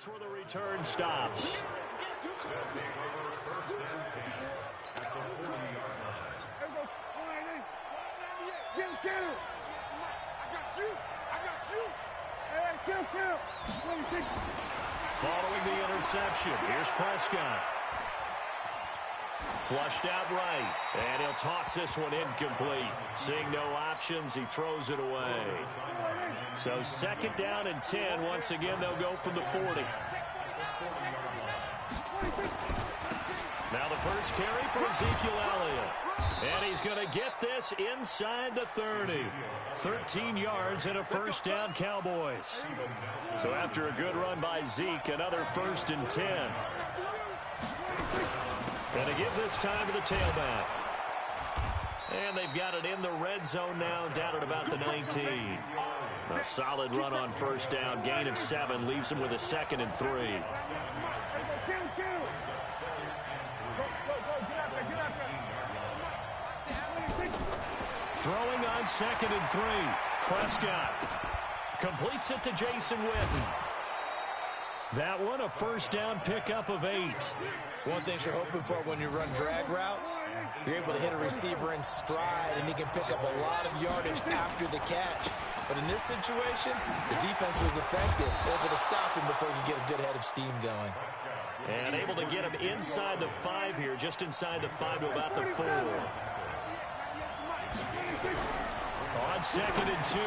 That's where the return stops. Following the interception, here's Prescott. Flushed out right, and he'll toss this one incomplete. Seeing no options, he throws it away. So 2nd down and 10. Once again, they'll go from the 40. Now the first carry for Ezekiel Elliott. And he's going to get this inside the 30. 13 yards and a first down, Cowboys. So after a good run by Zeke, another 1st and 10. Going to give this time to the tailback. And they've got it in the red zone now, down at about the 19. A solid run on 1st down. Gain of 7 leaves him with a 2nd and 3. Throwing on 2nd and 3. Prescott completes it to Jason Witten. That one, a first down pickup of 8. One thing you're hoping for when you run drag routes, you're able to hit a receiver in stride, and he can pick up a lot of yardage after the catch. But in this situation, the defense was effective, able to stop him before he could get a good head of steam going. And able to get him inside the 5 here, just inside the 5 to about the 4. On 2nd and 2,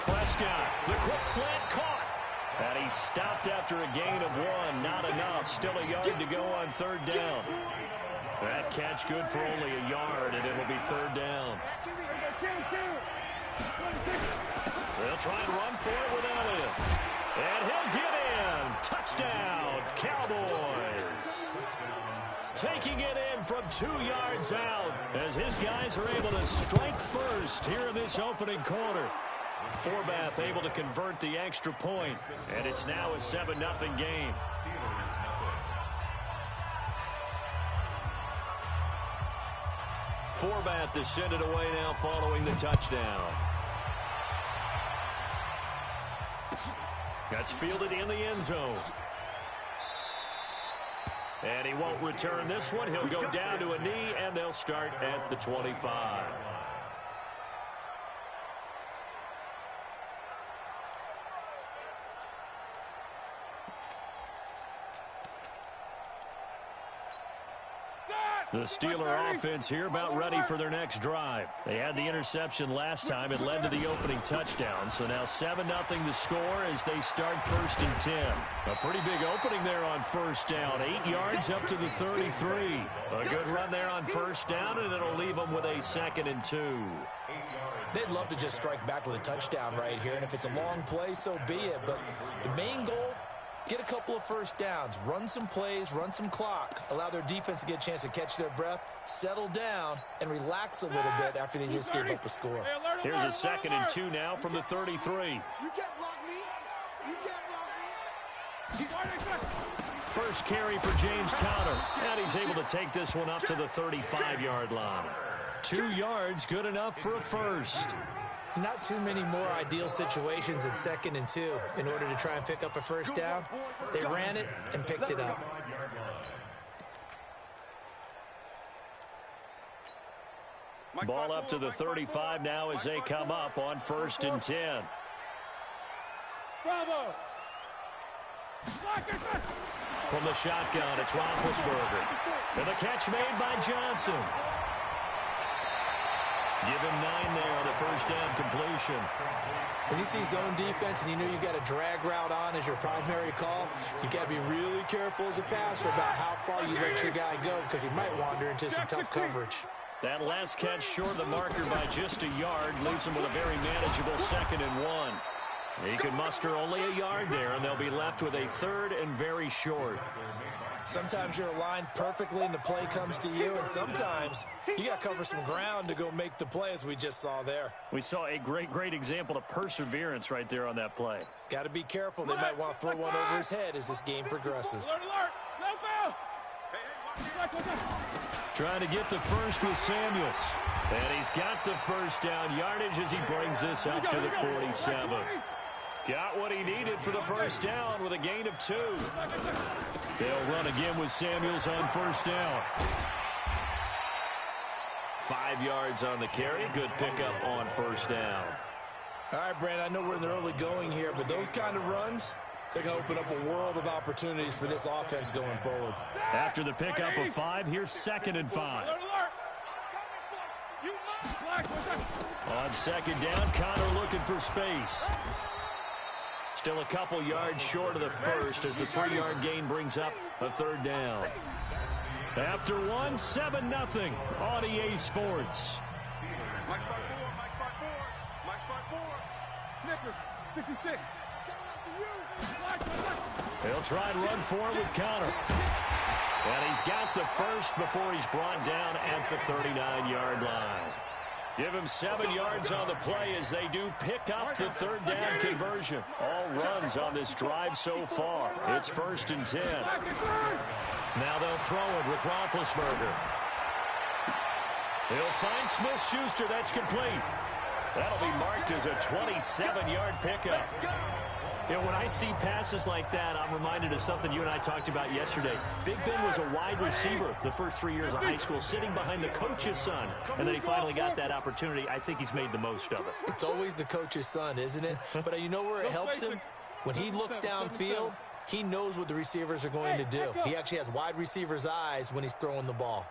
Prescott, the quick slant caught. And he stopped after a gain of 1. Not enough. Still a yard to go on 3rd down. That catch good for only a yard, and it'll be 3rd down. They'll try and run for it with Elliott. And he'll get in. Touchdown, Cowboys. Taking it in from 2 yards out as his guys are able to strike first here in this opening quarter. Forbath able to convert the extra point, and it's now a 7-0 game. Forbath to send it away now following the touchdown. That's fielded in the end zone. And he won't return this one. He'll go down to a knee, and they'll start at the 25. The Steeler offense here about ready for their next drive. They had the interception last time. It led to the opening touchdown. So now 7-0 to score as they start 1st and 10. A pretty big opening there on 1st down. 8 yards up to the 33. A good run there on 1st down, and it'll leave them with a 2nd and 2. They'd love to just strike back with a touchdown right here. And if it's a long play, so be it. But the main goal, get a couple of 1st downs, run some plays, run some clock, allow their defense to get a chance to catch their breath, settle down, and relax a little bit after they just gave up a score. Here's a 2nd and 2 now from the 33. You can't block me. You can't block me. First carry for James Conner, and he's able to take this one up to the 35-yard line. 2 yards, good enough for a first. Not too many more ideal situations in 2nd and 2 in order to try and pick up a 1st down. They ran it and picked it up. Ball up to the 35 now as they come up on 1st and 10. From the shotgun, it's Roethlisberger. And the catch made by Johnson. Give him 9 there on a 1st down completion. When you see zone defense and you know you got a drag route on as your primary call, you got to be really careful as a passer about how far you let your guy go because he might wander into some tough coverage. That last catch short of the marker by just a yard leaves him with a very manageable 2nd and 1. He can muster only a yard there, and they'll be left with a 3rd and very short. Sometimes you're aligned perfectly and the play comes to you, and sometimes you got to cover some ground to go make the play, as we just saw there. We saw a great example of perseverance right there on that play. Got to be careful. They might want to throw one over his head as this game progresses. Trying to get the first with Samuels. And he's got the 1st down yardage as he brings this up to the 47. Got what he needed for the first down with a gain of 2. They'll run again with Samuels on first down. 5 yards on the carry. Good pickup on first down. All right, Brandon, I know we're in the early going here, but those kind of runs, they're going to open up a world of opportunities for this offense going forward. After the pickup of 5, here's 2nd and 5. On 2nd down, Connor looking for space. Still a couple yards short of the first as the 3-yard gain brings up a 3rd down. After 1, 7-0 on EA Sports. Mike 5-4, Mike 5-4, Mike 5-4. Snickers, 66. They'll try and run for it with Connor. And he's got the first before he's brought down at the 39-yard line. Give him 7 yards on the play as they do pick up the 3rd down conversion. All runs on this drive so far. It's 1st and 10. Now they'll throw it with Roethlisberger. He'll find Smith-Schuster. That's complete. That'll be marked as a 27-yard pickup. You know, when I see passes like that, I'm reminded of something you and I talked about yesterday. Big Ben was a wide receiver the first 3 years of high school, sitting behind the coach's son. And then he finally got that opportunity. I think he's made the most of it. It's always the coach's son, isn't it? But you know where it helps him? When he looks downfield, he knows what the receivers are going to do. He actually has wide receivers' eyes when he's throwing the ball.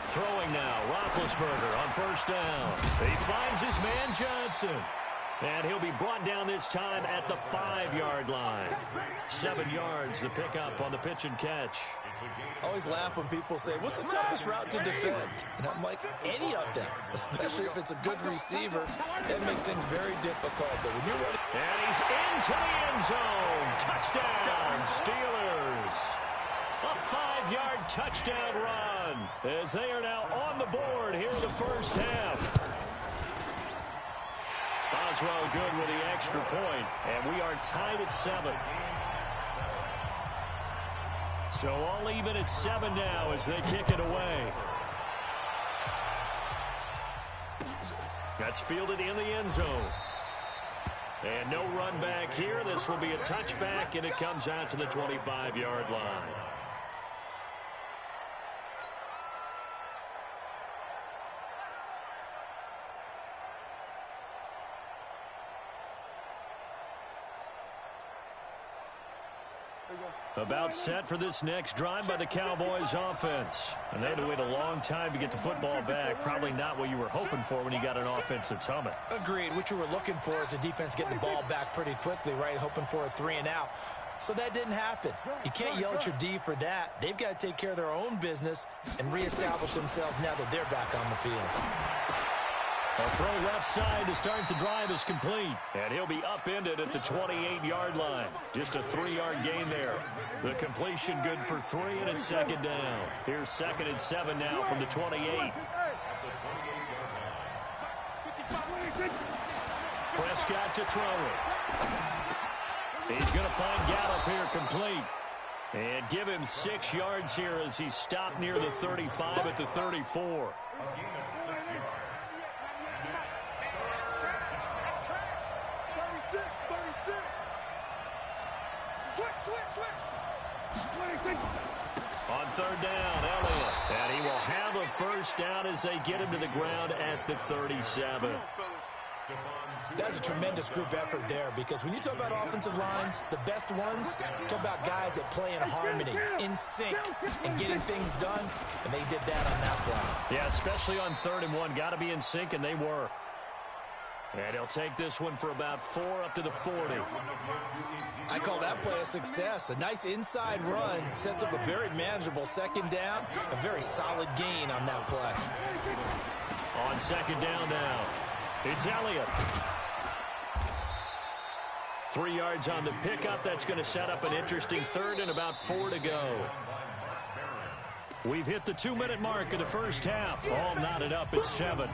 Throwing now, Roethlisberger on first down. He finds his man Johnson. And he'll be brought down this time at the 5-yard line. 7 yards, the pickup on the pitch and catch. I always laugh when people say, what's the toughest route to defend? And I'm like, any of them, especially if it's a good receiver. That makes things very difficult. But when you're running... And he's into the end zone. Touchdown, Steelers. A 5-yard touchdown run as they are now on the board here in the first half. Boswell good with the extra point, and we are tied at 7. So all even at 7 now as they kick it away. That's fielded in the end zone. And no run back here. This will be a touchback, and it comes out to the 25-yard line. About set for this next drive by the Cowboys offense. And they had to wait a long time to get the football back. Probably not what you were hoping for when you got an offense that's humming. Agreed. What you were looking for is the defense getting the ball back pretty quickly, right? Hoping for a 3 and out. So that didn't happen. You can't yell at your D for that. They've got to take care of their own business and reestablish themselves now that they're back on the field. A throw left side to start the drive is complete. And he'll be upended at the 28-yard line. Just a 3-yard gain there. The completion good for 3, and it's 2nd down. Here's 2nd and 7 now from the 28. Prescott to throw it. He's going to find Gallup here complete. And give him 6 yards here as he's stopped near the 35 at the 34. On 3rd down, Elliott. And he will have a first down as they get him to the ground at the 37. That's a tremendous group effort there, because when you talk about offensive lines, the best ones, talk about guys that play in harmony, in sync, and getting things done, and they did that on that play. Yeah, especially on 3rd and 1. Got to be in sync, and they were. And he'll take this one for about 4 up to the 40. I call that play a success. A nice inside run sets up a very manageable 2nd down, a very solid gain on that play. On 2nd down now, it's Elliott. 3 yards on the pickup. That's going to set up an interesting 3rd and about 4 to go. We've hit the 2-minute mark of the first half. All knotted up at 7.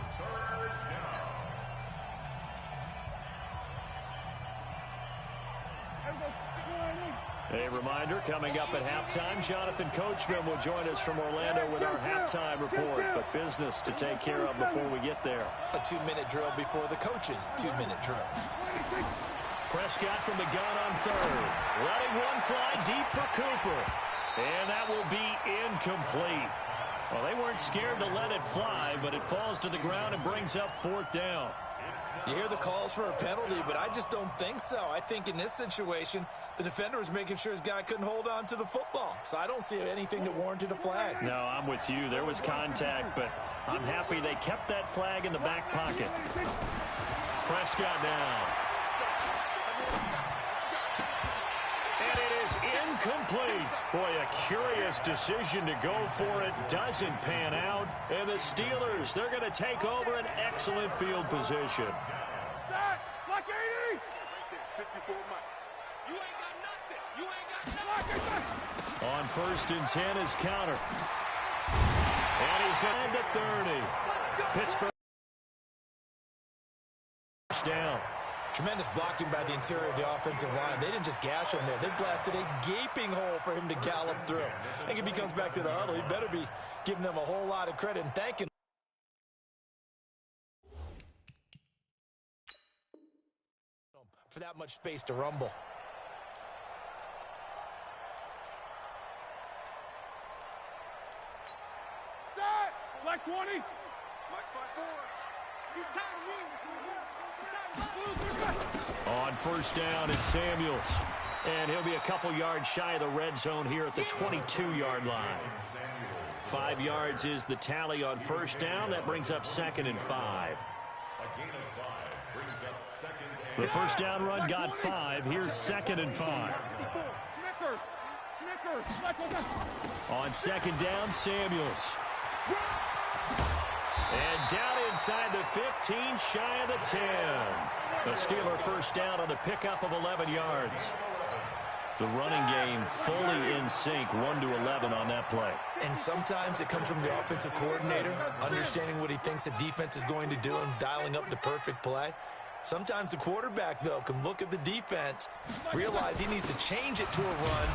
A reminder, coming up at halftime, Jonathan Coachman will join us from Orlando with our halftime report. But business to take care of before we get there. A 2-minute drill before the coach's 2-minute drill. Prescott from the gun on third. Letting one fly deep for Cooper. And that will be incomplete. Well, they weren't scared to let it fly, but it falls to the ground and brings up fourth down. You hear the calls for a penalty, but I just don't think so. I think in this situation, the defender was making sure his guy couldn't hold on to the football. So I don't see anything that warranted a flag. No, I'm with you. There was contact, but I'm happy they kept that flag in the back pocket. Prescott down. And it is incomplete. Boy, a curious decision to go for it. Doesn't pan out. And the Steelers, they're going to take over an excellent field position. Like 80! 54 Mike. You ain't got nothing. You ain't got nothing. On 1st and 10 is counter. And he's going to 30. Pittsburgh down. Tremendous blocking by the interior of the offensive line. They didn't just gash him there. They blasted a gaping hole for him to gallop through. I think if he comes back to the huddle, he better be giving them a whole lot of credit and thanking for that much space to rumble. Like 20. Mike 5-4. He's tired of On 1st down, it's Samuels. And he'll be a couple yards shy of the red zone here at the 22-yard line. 5 yards is the tally on 1st down. That brings up 2nd and 5. The 1st down run got 5. Here's 2nd and 5. On 2nd down, Samuels. And down inside the 15, shy of the 10. The Steeler 1st down on the pickup of 11 yards. The running game fully in sync, 1-11 on that play. And sometimes it comes from the offensive coordinator, understanding what he thinks the defense is going to do and dialing up the perfect play. Sometimes the quarterback, though, can look at the defense, realize he needs to change it to a run,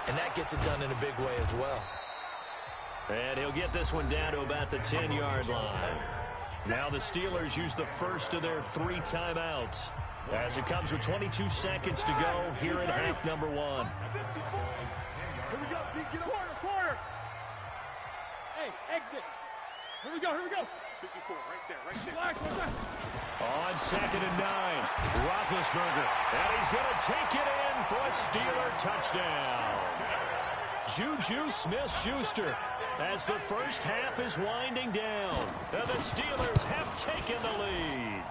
and that gets it done in a big way as well. And he'll get this one down to about the 10-yard line. Now the Steelers use the first of their 3 timeouts as it comes with 22 seconds to go here in half number 1. Here we go, D, get up. Quarter. Hey, exit. Here we go. 54, right there. Flash, what's that? On 2nd and 9, Roethlisberger. And he's going to take it in for a Steeler touchdown. Juju Smith-Schuster as the first half is winding down. And the Steelers have taken the lead.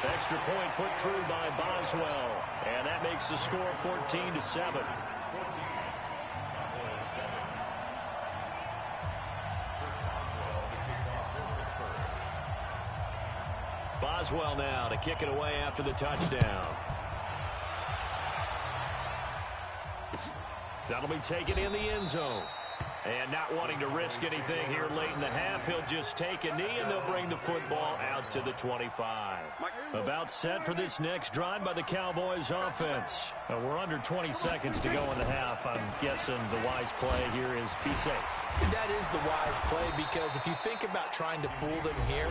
Extra point put through by Boswell. And that makes the score 14-7. Boswell now to kick it away after the touchdown. That'll be taken in the end zone. And not wanting to risk anything here late in the half, he'll just take a knee and they'll bring the football out to the 25. About set for this next drive by the Cowboys offense. We're under 20 seconds to go in the half. I'm guessing the wise play here is be safe. That is the wise play because if you think about trying to fool them here,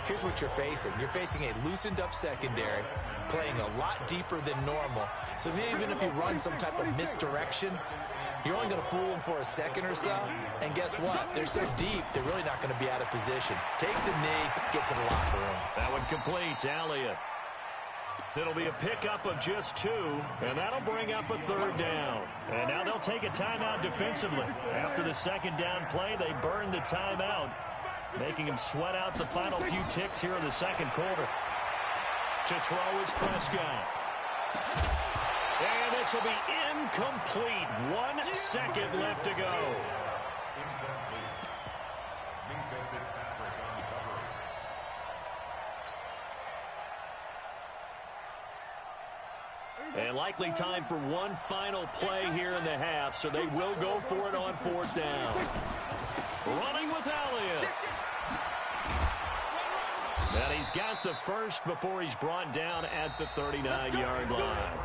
here's what you're facing. You're facing a loosened up secondary, playing a lot deeper than normal. So even if you run some type of misdirection, you're only going to fool them for a second or so. And guess what? They're so deep, they're really not going to be out of position. Take the knee, get to the locker room. That one complete to Elliott. It'll be a pickup of just 2, and that'll bring up a 3rd down. And now they'll take a timeout defensively. After the 2nd down play, they burn the timeout, making him sweat out the final few ticks here in the 2nd quarter. To throw is Prescott. And this will be incomplete. 1 second left to go. And likely time for one final play here in the half, so they will go for it on 4th down. Running with Elliott. And he's He's got the first before he's brought down at the 39-yard line.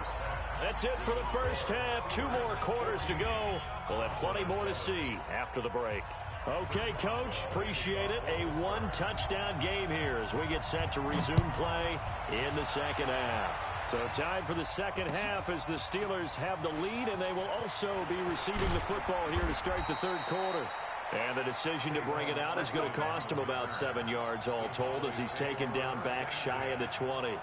That's it for the first half. 2 more quarters to go. We'll have plenty more to see after the break. Okay, Coach, appreciate it. A 1-touchdown game here as we get set to resume play in the second half. So time for the second half as the Steelers have the lead, and they will also be receiving the football here to start the third quarter. And the decision to bring it out is going to cost him about 7 yards all told as he's taken down back shy of the 20.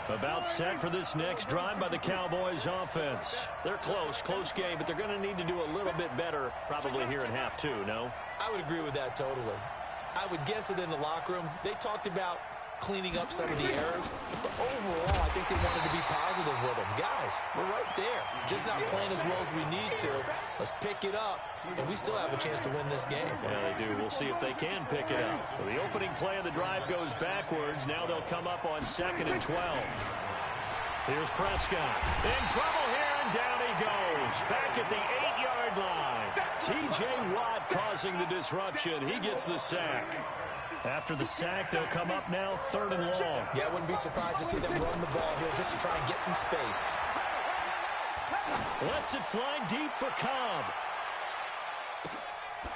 About set for this next drive by the Cowboys offense. They're close game, but they're going to need to do a little bit better probably here in half 2, no? I would agree with that totally. I would guess it in the locker room. They talked about cleaning up some of the errors, but overall, I think they wanted to be positive with them. Guys, we're right there. Just not playing as well as we need to. Let's pick it up, and we still have a chance to win this game. Yeah, they do. We'll see if they can pick it up. So the opening play of the drive goes backwards. Now they'll come up on 2nd and 12. Here's Prescott. In trouble here, and down he goes. Back at the 8-yard line. T.J. Watt causing the disruption. He gets the sack. After the sack, they'll come up now 3rd and long. Yeah, I wouldn't be surprised to see them run the ball here just to try and get some space. Lets it fly deep for Cobb.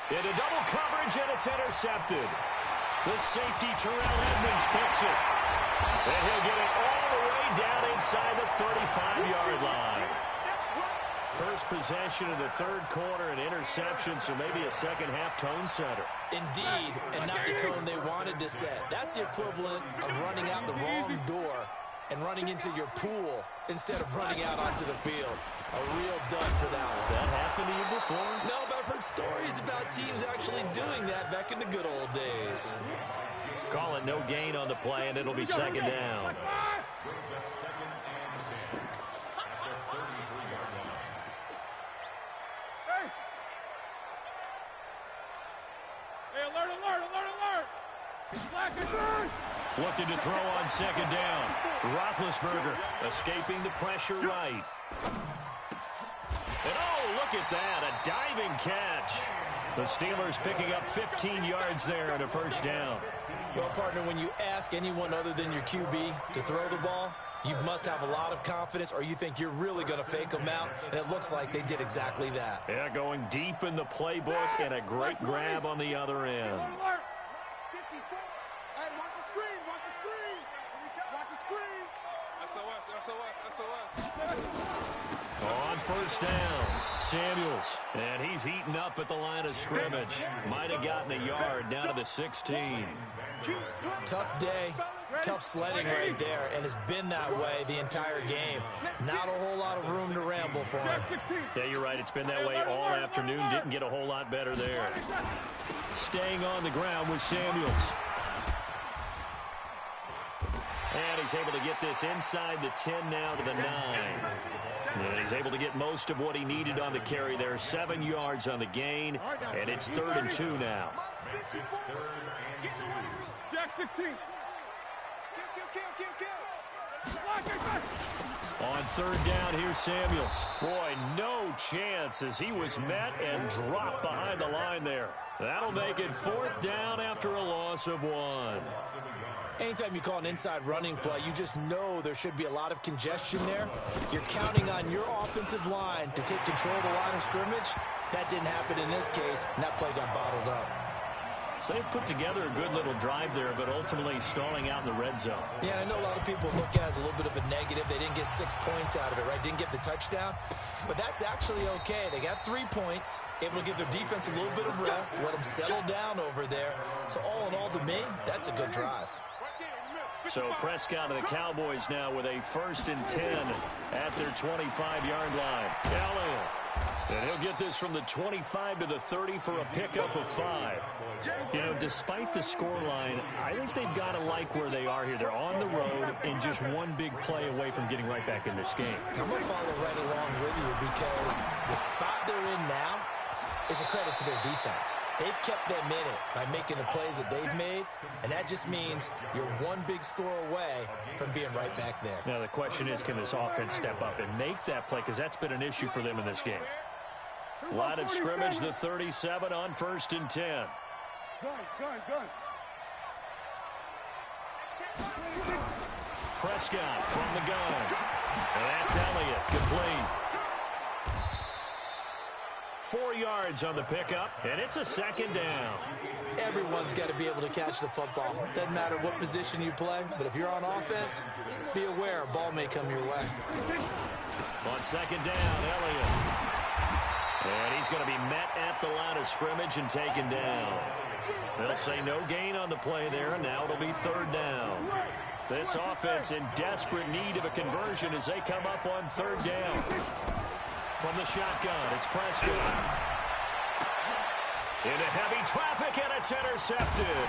Into double coverage, and it's intercepted. The safety, Terrell Edmonds, picks it. And he'll get it all the way down inside the 35-yard line. First possession of the third quarter, an interception, so maybe a second-half tone setter. Indeed, and not the tone they wanted to set. That's the equivalent of running out the wrong door and running into your pool instead of running out onto the field. A real dud for that one. Has that happened to you before? No, but I've heard stories about teams actually doing that back in the good old days. Call it no gain on the play, and it'll be second down. Looking to throw on second down. Roethlisberger escaping the pressure right. And oh, look at that, a diving catch. The Steelers picking up 15 yards there and a first down. Well, partner, when you ask anyone other than your QB to throw the ball, you must have a lot of confidence, or you think you're really going to fake them out, and it looks like they did exactly that. Yeah, going deep in the playbook and a great grab on the other end. On first down, Samuels, and he's eaten up at the line of scrimmage. Might have gotten a yard down to the 16. Tough day, tough sledding right there, and it's been that way the entire game. Not a whole lot of room to ramble for him. Yeah, you're right. It's been that way all afternoon. Didn't get a whole lot better there. Staying on the ground with Samuels. And he's able to get this inside the 10 now to the 9. And he's able to get most of what he needed on the carry there. 7 yards on the gain, and it's 3rd and 2 now. On third down, here's Samuels. Boy, no chance as he was met and dropped behind the line there. That'll make it 4th down after a loss of 1. Anytime you call an inside running play, you just know there should be a lot of congestion there. You're counting on your offensive line to take control of the line of scrimmage. That didn't happen in this case, and that play got bottled up. So they put together a good little drive there, but ultimately stalling out in the red zone. Yeah, I know a lot of people look at it as a little bit of a negative. They didn't get 6 points out of it, right? Didn't get the touchdown. But that's actually okay. They got 3 points, able to give their defense a little bit of rest, let them settle down over there. So all in all, to me, that's a good drive. So Prescott and the Cowboys now with a 1st and 10 at their 25-yard line. Allen. And he'll get this from the 25 to the 30 for a pickup of 5. You know, despite the scoreline, I think they've got to like where they are here. They're on the road and just one big play away from getting right back in this game. I'm going to follow right along with you because the spot they're in now is a credit to their defense. They've kept them in it by making the plays that they've made, and that just means you're one big score away from being right back there. Now, the question is, can this offense step up and make that play? Because that's been an issue for them in this game. Line of scrimmage, the 37 on 1st and 10. Prescott from the gun. And that's Elliott, complete. 4 yards on the pickup, and it's a second down. Everyone's got to be able to catch the football. Doesn't matter what position you play, but if you're on offense, be aware a ball may come your way. On second down, Elliott. And he's going to be met at the line of scrimmage and taken down. They'll say no gain on the play there, and now it'll be third down. This offense in desperate need of a conversion as they come up on third down. From the shotgun, it's Prescott. Into heavy traffic, and it's intercepted.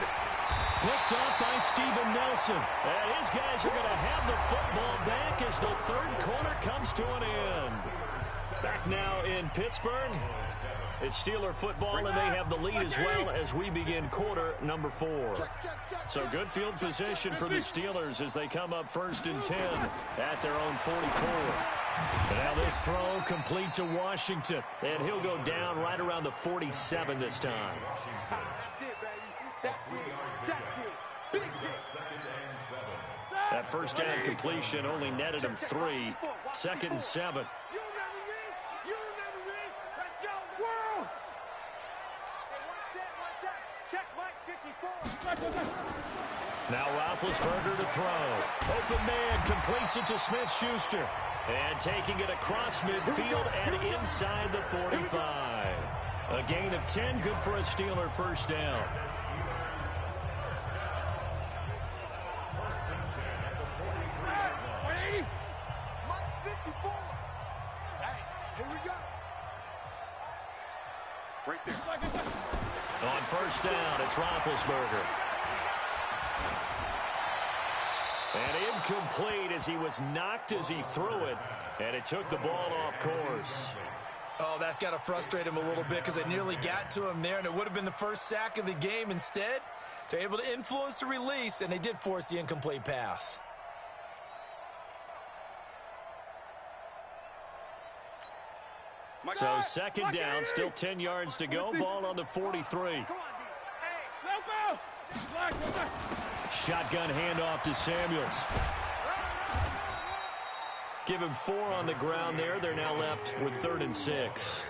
Picked off by Steven Nelson. And his guys are going to have the football back as the third quarter comes to an end. Back now in Pittsburgh. It's Steeler football, and they have the lead as well as we begin quarter number 4. So good field position for the Steelers as they come up first and 10 at their own 44. And now this throw complete to Washington, and he'll go down right around the 47 this time. That first down completion only netted him 3. Second and 7. Now Roethlisberger to throw. Open man completes it to Smith-Schuster. And taking it across midfield and inside the 45. A gain of 10, good for a Steeler first down. Right there. On first down, it's Roethlisberger. And incomplete as he was knocked as he threw it. And it took the ball off course. Oh, that's got to frustrate him a little bit because it nearly got to him there, and it would have been the first sack of the game. Instead, they're able to influence the release, and they did force the incomplete pass. So second down, still 10 yards to go. Ball on the 43. Shotgun handoff to Samuels. Give him 4 on the ground there. They're now left with 3rd and 6.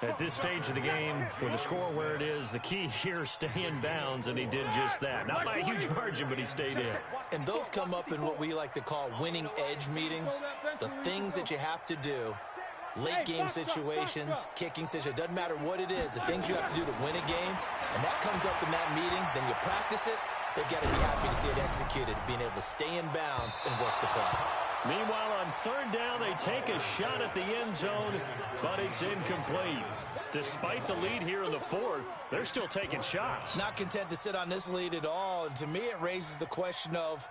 At this stage of the game, with the score where it is, the key here, stay in bounds, and he did just that. Not by a huge margin, but he stayed in. And those come up in what we like to call winning edge meetings. The things that you have to do. Late game situations, kicking situations, doesn't matter what it is, the things you have to do to win a game, and that comes up in that meeting, then you practice it, they've got to be happy to see it executed, being able to stay in bounds and work the play. Meanwhile, on third down, they take a shot at the end zone, but it's incomplete. Despite the lead here in the 4th, they're still taking shots. Not content to sit on this lead at all, and to me it raises the question of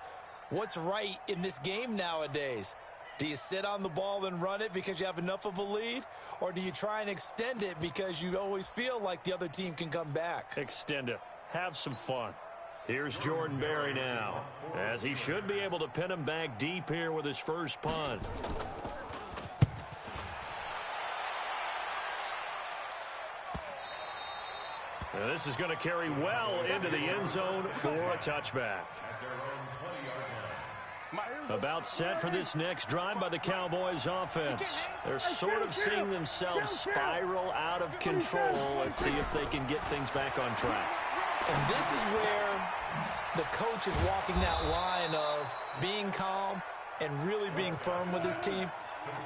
what's right in this game nowadays. Do you sit on the ball and run it because you have enough of a lead? Or do you try and extend it because you always feel like the other team can come back? Extend it. Have some fun. Here's Jordan Berry now, as he should be able to pin him back deep here with his first punt. Now this is going to carry well into the end zone for a touchback. About set for this next drive by the Cowboys offense. They're sort of seeing themselves spiral out of control. Let's see if they can get things back on track. And this is where the coach is walking that line of being calm and really being firm with his team.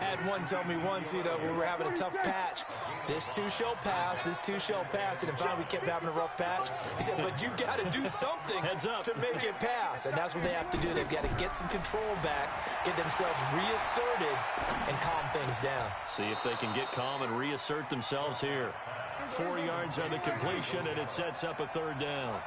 Had one tell me once, we were having a tough patch. This too shall pass, this too shall pass. And in fact, we kept having a rough patch. He said, but you got to do something to make it pass. And that's what they have to do. They've got to get some control back, get themselves reasserted, and calm things down. See if they can get calm and reassert themselves here. 4 yards on the completion, and it sets up a third down.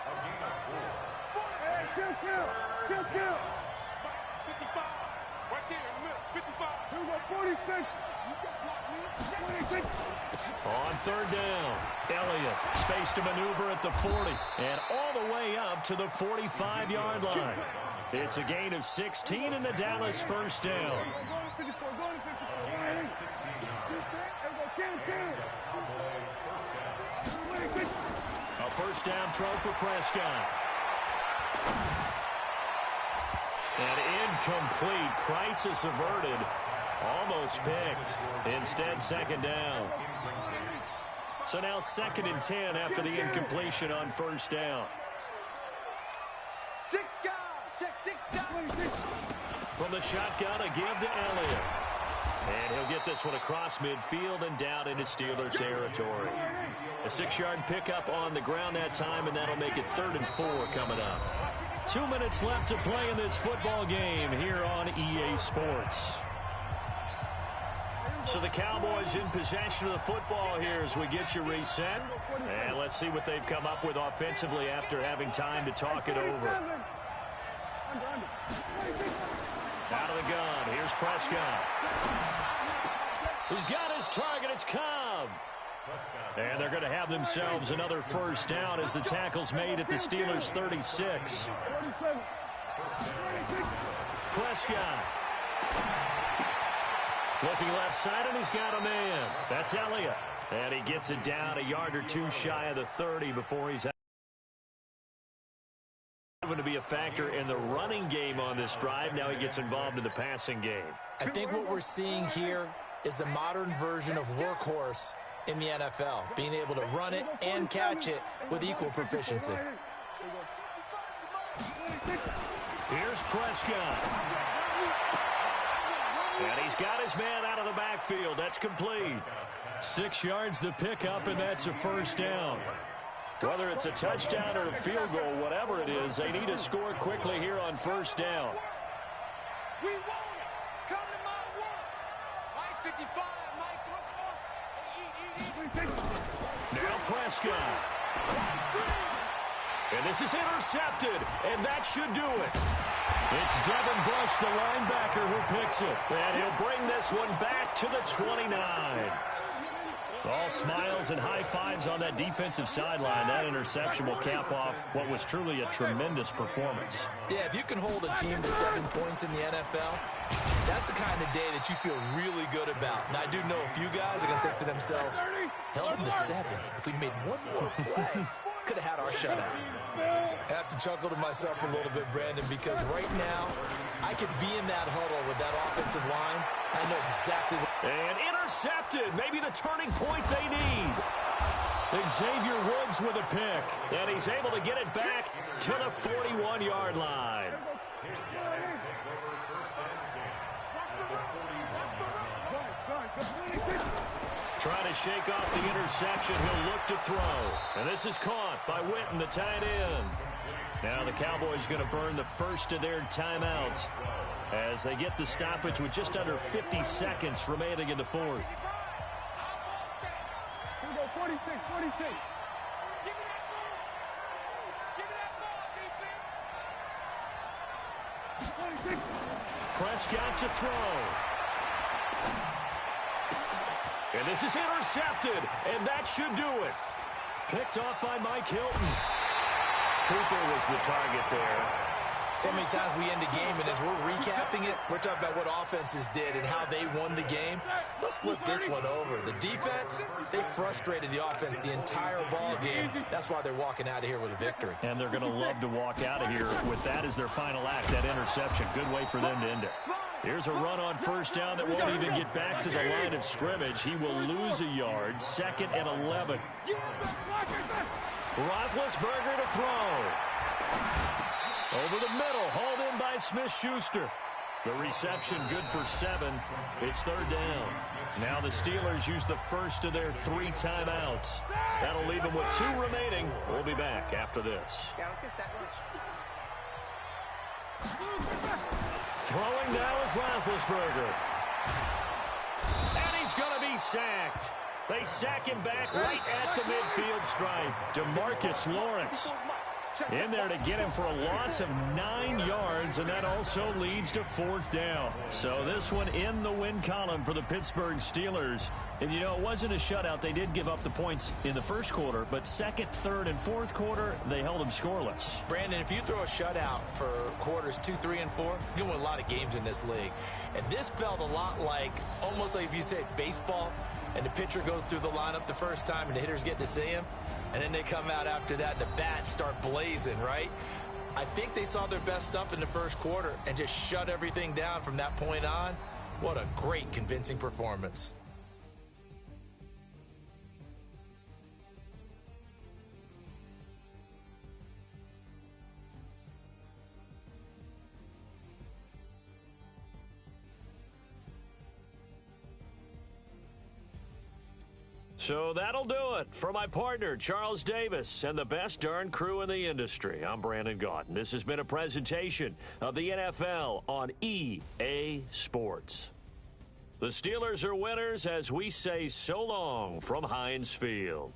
On third down, Elliott, space to maneuver at the 40, and all the way up to the 45-yard line. It's a gain of 16 in the Dallas first down. A first down throw for Prescott. And incomplete. Crisis averted. Almost picked. Instead, second down. So now 2nd and 10 after the incompletion on first down. 6 guys. Check 6 guys. From the shotgun, a give to Elliott. And he'll get this one across midfield and down into Steeler territory. A 6-yard pickup on the ground that time, and that'll make it 3rd and 4 coming up. 2 minutes left to play in this football game here on EA Sports. So the Cowboys in possession of the football here as we get you reset. And let's see what they've come up with offensively after having time to talk it over. Out of the gun. Here's Prescott. He's got his target. It's Cobb. And they're going to have themselves another first down as the tackle's made at the Steelers' 36. Prescott. Looking left side, and he's got a man. That's Elliott. And he gets it down a yard or two shy of the 30 before he's out. Going to be a factor in the running game on this drive. Now he gets involved in the passing game. I think what we're seeing here is the modern version of workhorse in the NFL, being able to run it and catch it with equal proficiency. Here's Prescott. And he's got his man out of the backfield. That's complete. 6 yards the pickup, and that's a first down. Whether it's a touchdown or a field goal, whatever it is, they need to score quickly here on first down. We want it. Come to my one. Mike 55, Mike, Now Prescott. And this is intercepted, and that should do it. It's Devin Bush, the linebacker, who picks it. And he'll bring this one back to the 29. All smiles and high fives on that defensive sideline. That interception will cap off what was truly a tremendous performance. Yeah, if you can hold a team to 7 points in the NFL, that's the kind of day that you feel really good about. And I do know a few guys are going to think to themselves, held them to 7. If we made one more play, could have had our shutout. I have to chuckle to myself a little bit, Brandon, because right now, I could be in that huddle with that offensive line. I know exactly what... And intercepted. Maybe the turning point they need. Xavier Woods with a pick. And he's able to get it back to the 41-yard line. Trying to shake off the interception. He'll look to throw. And this is caught by Witten, the tight end. Now the Cowboys going to burn the first of their timeouts as they get the stoppage with just under 50 seconds remaining in the fourth. Here we go, 46, 46. Give me that ball. Give me that ball, defense. 26. Prescott to throw. And this is intercepted, and that should do it. Picked off by Mike Hilton. Cooper was the target there. So many times we end a game, and as we're recapping it, we're talking about what offenses did and how they won the game. Let's flip this one over. The defense, they frustrated the offense the entire ball game. That's why they're walking out of here with a victory. And they're going to love to walk out of here with that as their final act, that interception. Good way for them to end it. Here's a run on first down that won't even get back to the line of scrimmage. He will lose a yard. 2nd and 11. Roethlisberger to throw. Over the middle, hauled in by Smith-Schuster. The reception good for 7. It's 3rd down. Now the Steelers use the first of their 3 timeouts. That'll leave them with 2 remaining. We'll be back after this. Yeah, let's get sack lunch. Throwing now is Roethlisberger. And he's going to be sacked. They sack him back right at the midfield stripe. DeMarcus Lawrence in there to get him for a loss of 9 yards, and that also leads to 4th down. So this one in the win column for the Pittsburgh Steelers. And, you know, it wasn't a shutout. They did give up the points in the first quarter, but 2nd, 3rd, and 4th quarter, they held them scoreless. Brandon, if you throw a shutout for quarters 2, 3, and 4, you can win a lot of games in this league. And this felt a lot like, almost like if you say baseball, and the pitcher goes through the lineup the first time, and the hitters get to see him, and then they come out after that, and the bats start blazing, right? I think they saw their best stuff in the first quarter and just shut everything down from that point on. What a great, convincing performance. So that'll do it. For my partner, Charles Davis, and the best darn crew in the industry, I'm Brandon Gaudin. This has been a presentation of the NFL on EA Sports. The Steelers are winners as we say so long from Heinz Field.